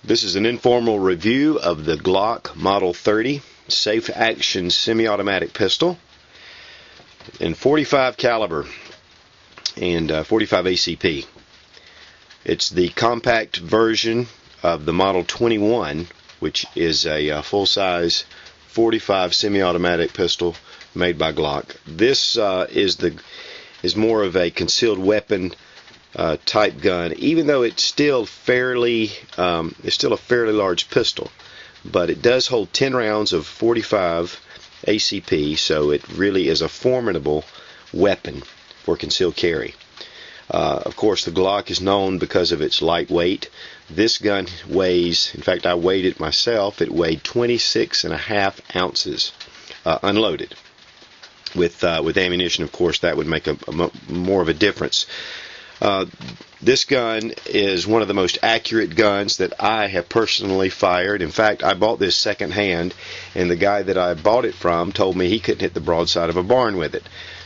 This is an informal review of the Glock Model 30 Safe Action semi-automatic pistol in .45 caliber and 45 ACP. It's the compact version of the Model 21, which is a full-size .45 semi-automatic pistol made by Glock. This is more of a concealed weapon type gun, even though it's still a fairly large pistol, but it does hold 10 rounds of .45 ACP, so it really is a formidable weapon for concealed carry. Of course, the Glock is known because of its lightweight. This gun weighs, in fact I weighed it myself, it weighed 26.5 ounces unloaded. With ammunition, of course, that would make more of a difference. This gun is one of the most accurate guns that I have personally fired. In fact, I bought this secondhand, and the guy that I bought it from told me he couldn't hit the broadside of a barn with it.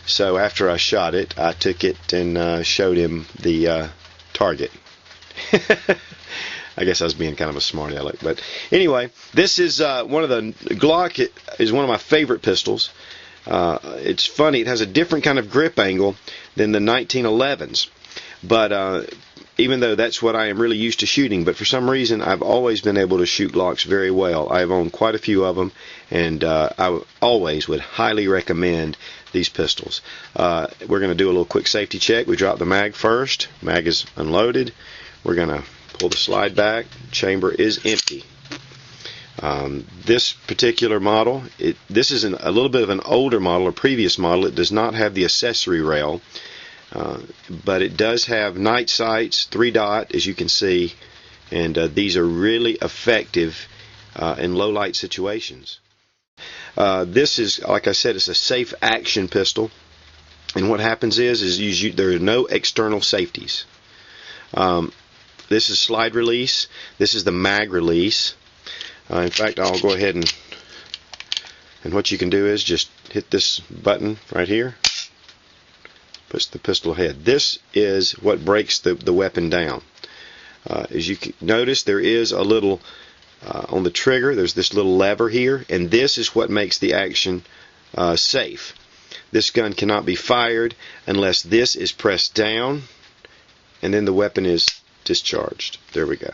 So after I shot it, I took it and showed him the target. I guess I was being kind of a smart aleck, but anyway, this is one of the Glock is one of my favorite pistols. It's funny, it has a different kind of grip angle than the 1911s. But even though that's what I am really used to shooting, but for some reason I've always been able to shoot Glocks very well. I've owned quite a few of them, and I always would highly recommend these pistols. We're going to do a little quick safety check. We drop the mag first. Mag is unloaded. We're going to pull the slide back. Chamber is empty. This particular model, this is a little bit of an older model, a previous model. It does not have the accessory rail. But it does have night sights, 3-dot, as you can see, and these are really effective in low light situations. This is, like I said, it's a safe action pistol, and what happens is there are no external safeties. This is slide release. This is the mag release. In fact, I'll go ahead and what you can do is just hit this button right here. Push the pistol head. This is what breaks the weapon down. As you can notice, there is a little on the trigger, there's this little lever here, and this is what makes the action safe. This gun cannot be fired unless this is pressed down and then the weapon is discharged. There we go.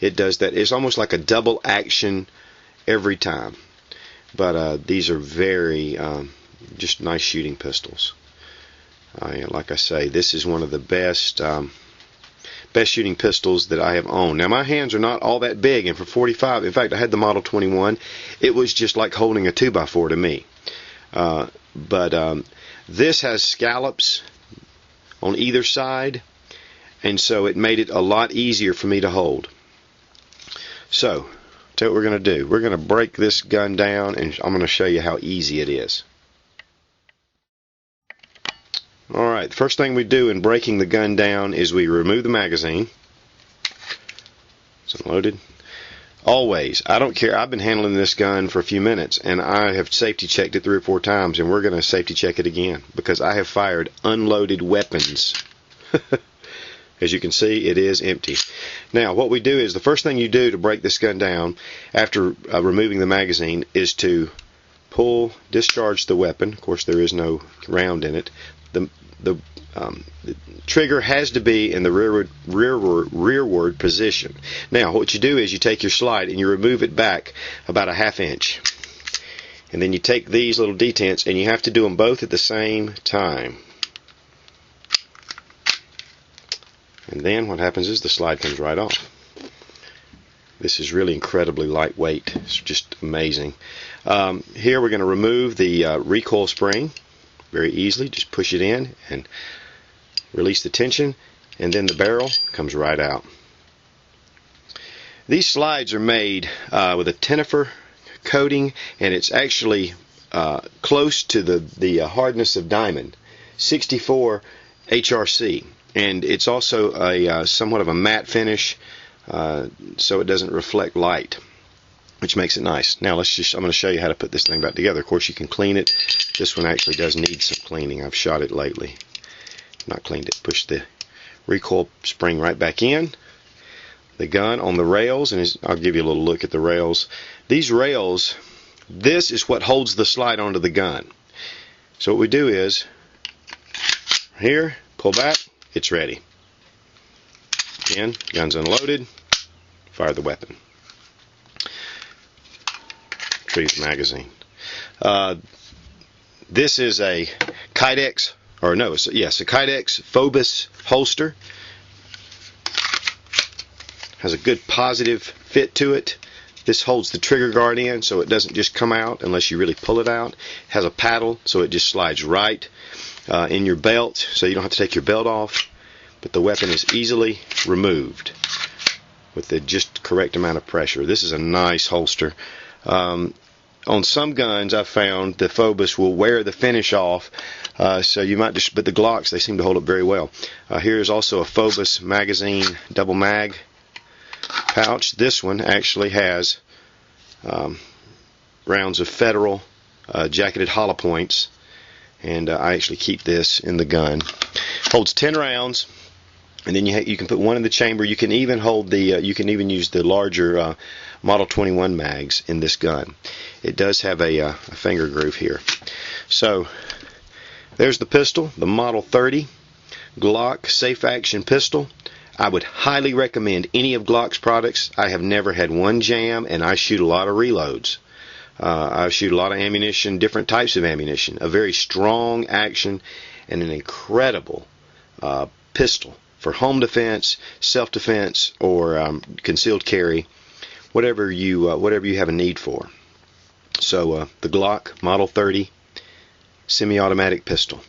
It does that. It's almost like a double action every time. But these are very just nice shooting pistols. Like I say, this is one of the best shooting pistols that I have owned. Now my hands are not all that big, and for .45, in fact I had the Model 21, it was just like holding a 2x4 to me. But this has scallops on either side, and so it made it a lot easier for me to hold. So, tell you what we're going to do. We're going to break this gun down, and I'm going to show you how easy it is. Alright, the first thing we do in breaking the gun down is we remove the magazine. It's unloaded. Always, I don't care, I've been handling this gun for a few minutes, and I have safety checked it 3 or 4 times, and we're going to safety check it again, because I have fired unloaded weapons. As you can see, it is empty. Now, what we do is, the first thing you do to break this gun down, after removing the magazine, is to discharge the weapon. Of course, there is no round in it. The trigger has to be in the rearward position. Now, what you do is you take your slide and you remove it back about a ½ inch. And then you take these little detents, and you have to do them both at the same time. And then what happens is the slide comes right off. This is really incredibly lightweight. It's just amazing. Here we're going to remove the recoil spring very easily. Just push it in and release the tension, and then the barrel comes right out. These slides are made with a tenifer coating, and it's actually close to the hardness of diamond, 64 HRC, and it's also a somewhat of a matte finish, so it doesn't reflect light, which makes it nice. Now I'm going to show you how to put this thing back together. Of course, you can clean it. This one actually does need some cleaning. I've shot it lately. Not cleaned it. Push the recoil spring right back in. the gun on the rails, and I'll give you a little look at the rails. These rails, this is what holds the slide onto the gun. So what we do is, here, pull back, it's ready. Again, gun's unloaded, fire the weapon. Retrieve the magazine. This is a Kydex, or no, yes, a Kydex Phobos holster. Has a good positive fit to it. This holds the trigger guard in so it doesn't just come out unless you really pull it out. It has a paddle so it just slides right in your belt, so you don't have to take your belt off. But the weapon is easily removed with the just correct amount of pressure. This is a nice holster. On some guns I've found the Phobos will wear the finish off, so you might just, but the Glocks, they seem to hold up very well. Here's also a Phobos magazine double mag pouch. This one actually has rounds of Federal jacketed hollow points, and I actually keep this in the gun. Holds 10 rounds, and then you can put one in the chamber. You can even hold the you can even use the larger Model 21 mags in this gun. It does have a finger groove here. So there's the pistol, the Model 30 Glock Safe Action pistol. I would highly recommend any of Glock's products. I have never had one jam, and I shoot a lot of reloads. I shoot a lot of ammunition, different types of ammunition. A very strong action and an incredible pistol for home defense, self-defense, or concealed carry, whatever you have a need for. So the Glock Model 30 semi-automatic pistol.